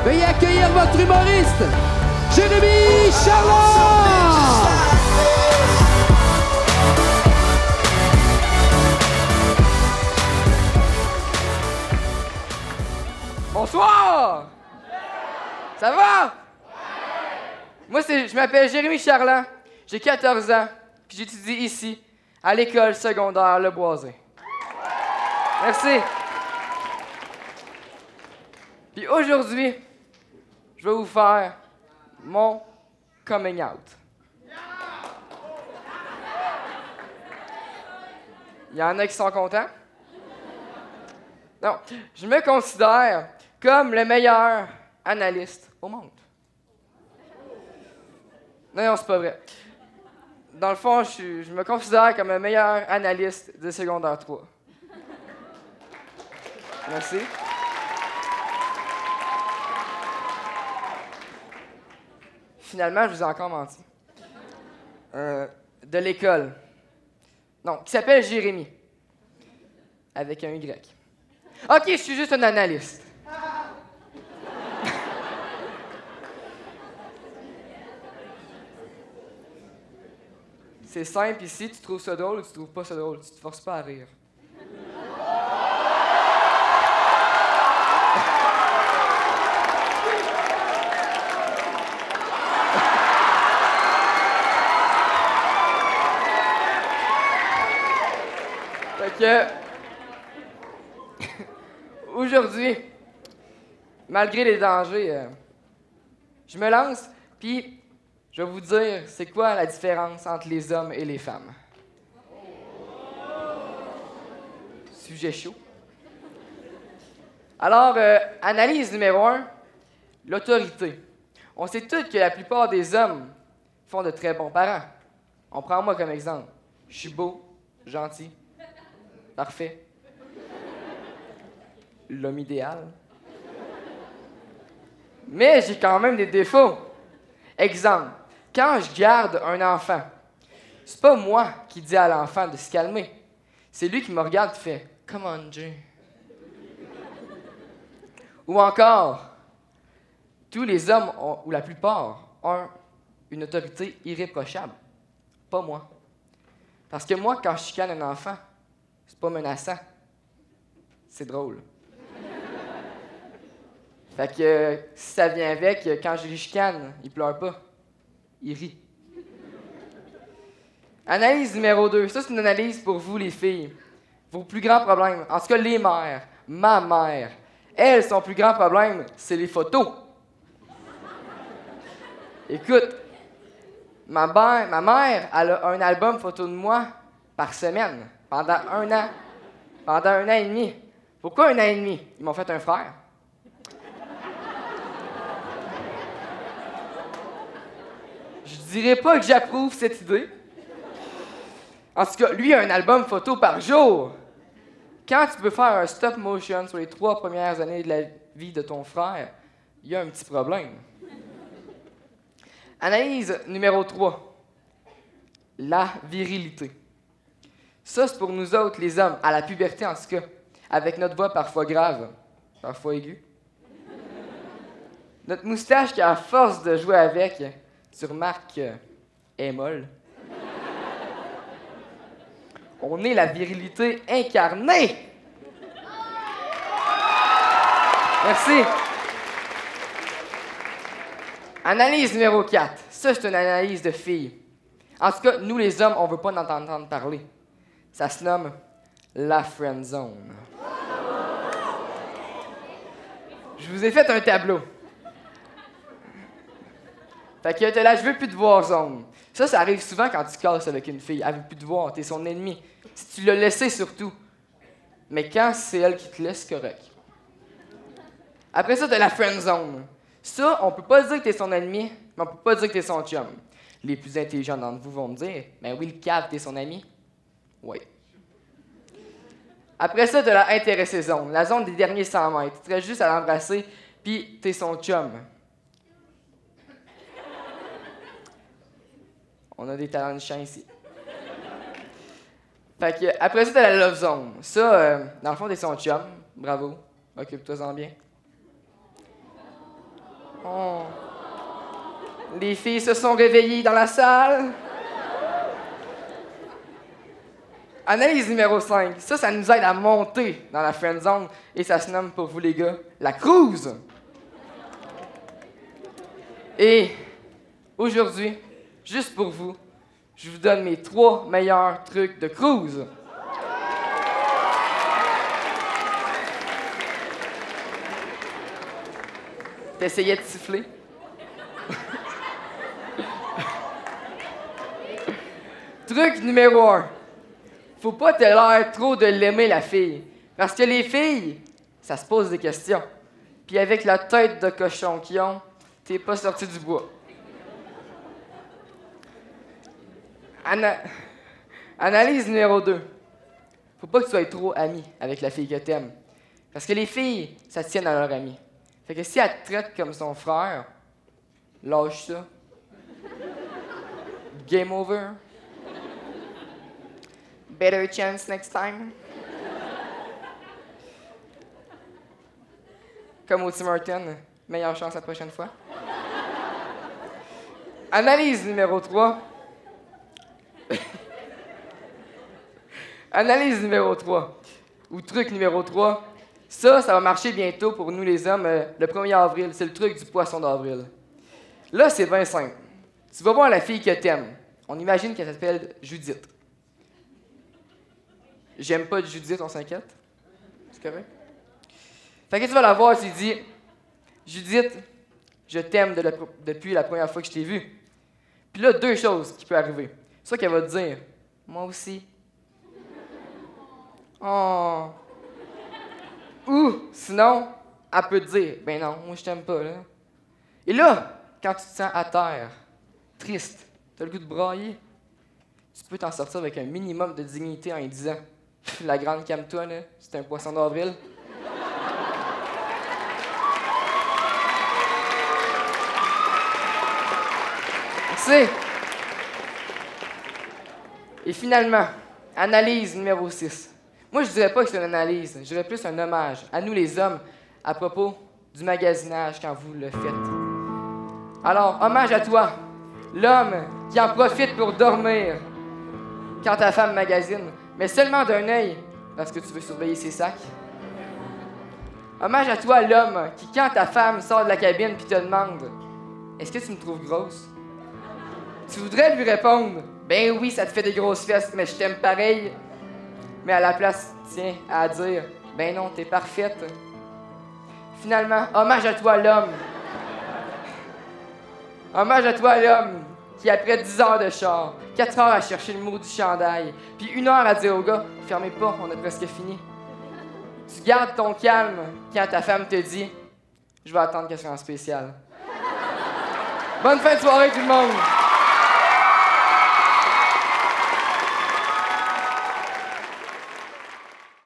Veuillez accueillir votre humoriste, Jérémy Charland! Bonsoir! Ça va? Moi, je m'appelle Jérémy Charland, j'ai 14 ans, puis j'étudie ici, à l'école secondaire Le Boisé. Merci. Puis aujourd'hui, je vais vous faire mon coming out. Il y en a qui sont contents? Non, je me considère comme le meilleur analyste au monde. Non, c'est pas vrai. Dans le fond, je me considère comme le meilleur analyste de secondaire 3. Merci. Finalement, je vous ai encore menti. De l'école. Non, qui s'appelle Jérémy. Avec un Y. OK, je suis juste un analyste. C'est simple ici, tu trouves ça drôle ou tu trouves pas ça drôle. Tu te forces pas à rire. Fait que... Aujourd'hui, malgré les dangers, je me lance, puis je vais vous dire c'est quoi la différence entre les hommes et les femmes. Sujet chaud. Alors, analyse numéro 1, l'autorité. On sait tous que la plupart des hommes font de très bons parents. On prend moi comme exemple. Je suis beau, gentil, parfait. L'homme idéal. Mais j'ai quand même des défauts. Exemple, quand je garde un enfant, c'est pas moi qui dis à l'enfant de se calmer. C'est lui qui me regarde et fait « Come on, Jay ». Ou encore, tous les hommes, ou la plupart, ont une autorité irréprochable. Pas moi. Parce que moi, quand je chicane un enfant, c'est pas menaçant. C'est drôle. Fait que si ça vient avec, quand je les chicane, il pleure pas. Il rit. Analyse numéro 2. Ça, c'est une analyse pour vous, les filles. Vos plus grands problèmes, en tout cas les mères, ma mère, elle, son plus grand problème, c'est les photos. Écoute, ma mère, elle a un album photo de moi par semaine, pendant 1 an. Pendant 1 an et demi. Pourquoi 1 an et demi? Ils m'ont fait un frère. Je dirais pas que j'approuve cette idée. En tout cas, lui a un album photo par jour. Quand tu peux faire un stop motion sur les 3 premières années de la vie de ton frère, il y a un petit problème. Analyse numéro 3. La virilité. Ça, c'est pour nous autres, les hommes, à la puberté en tout cas, avec notre voix parfois grave, parfois aiguë. Notre moustache qui, à force de jouer avec, tu remarques qu'elle est molle. On est la virilité incarnée. Merci. Analyse numéro 4. Ça, c'est une analyse de filles. En tout cas, nous, les hommes, on veut pas en entendre parler. Ça se nomme la friend zone. Je vous ai fait un tableau. Fait que t'as là, je veux plus te voir zone. Ça arrive souvent quand tu casses avec une fille. Elle veut plus te voir, t'es son ennemi. Si tu l'as laissé surtout. Mais quand c'est elle qui te laisse, c'est correct. Après ça, t'as la friend zone. Ça, on peut pas dire que t'es son ennemi, mais on peut pas dire que t'es son chum. Les plus intelligents d'entre vous vont me dire, ben oui, le cave, t'es son ami. Oui. Après ça, t'as la intéressée zone, la zone des derniers 100 mètres. Tu serais juste à l'embrasser, puis t'es son chum. On a des talents de chien ici. Fait que, après ça, t'as la love zone. Ça, dans le fond, t'es son chum. Bravo. Occupe-toi-en bien. Les filles se sont réveillées dans la salle. Analyse numéro 5. Ça nous aide à monter dans la friend zone et ça se nomme pour vous les gars la cruise. Et aujourd'hui, juste pour vous, je vous donne mes 3 meilleurs trucs de cruise. T'essayais de siffler? Truc numéro 1. Faut pas te l'air trop de l'aimer, la fille. Parce que les filles, ça se pose des questions. Puis avec la tête de cochon qu'ils ont, t'es pas sorti du bois. Analyse numéro 2. Faut pas que tu sois trop ami avec la fille que t'aimes. Parce que les filles, ça tient à leur ami. Fait que si elle te traite comme son frère, lâche ça. Game over. Better chance next time. Comme au Tim Hortons, meilleure chance la prochaine fois. Analyse numéro 3. Analyse numéro 3. Ou truc numéro 3. Ça va marcher bientôt pour nous les hommes le 1er avril. C'est le truc du poisson d'avril. Là, c'est bien simple. Tu vas voir la fille que t'aimes. On imagine qu'elle s'appelle Judith. J'aime pas Judith, on s'inquiète? C'est correct? Fait que tu vas la voir, tu lui dis Judith, je t'aime depuis la première fois que je t'ai vue. Puis là, 2 choses qui peuvent arriver. Soit qu'elle va te dire moi aussi. Oh. Ou sinon, elle peut te dire ben non, moi je t'aime pas, là. Et là, quand tu te sens à terre, triste, t'as le goût de brailler, tu peux t'en sortir avec un minimum de dignité en lui disant la grande calme-toi, là, c'est un poisson d'avril. Merci. Et finalement, analyse numéro 6. Moi, je dirais pas que c'est une analyse, je dirais plus un hommage à nous les hommes à propos du magasinage quand vous le faites. Alors, hommage à toi, l'homme qui en profite pour dormir quand ta femme magasine, mais seulement d'un œil, parce que tu veux surveiller ses sacs. Hommage à toi, l'homme qui, quand ta femme sort de la cabine puis te demande « Est-ce que tu me trouves grosse? » Tu voudrais lui répondre « Ben oui, ça te fait des grosses fesses, mais je t'aime pareil. » Mais à la place, tiens, à dire « Ben non, t'es parfaite. » Finalement, hommage à toi, l'homme. Hommage à toi, l'homme qui, après 10 heures de char, 4 heures à chercher le mot du chandail, puis 1 heure à dire au gars « Fermez pas, on a presque fini. » Tu gardes ton calme quand ta femme te dit « Je vais attendre quelque chose en spécial. » Bonne fin de soirée, tout le monde!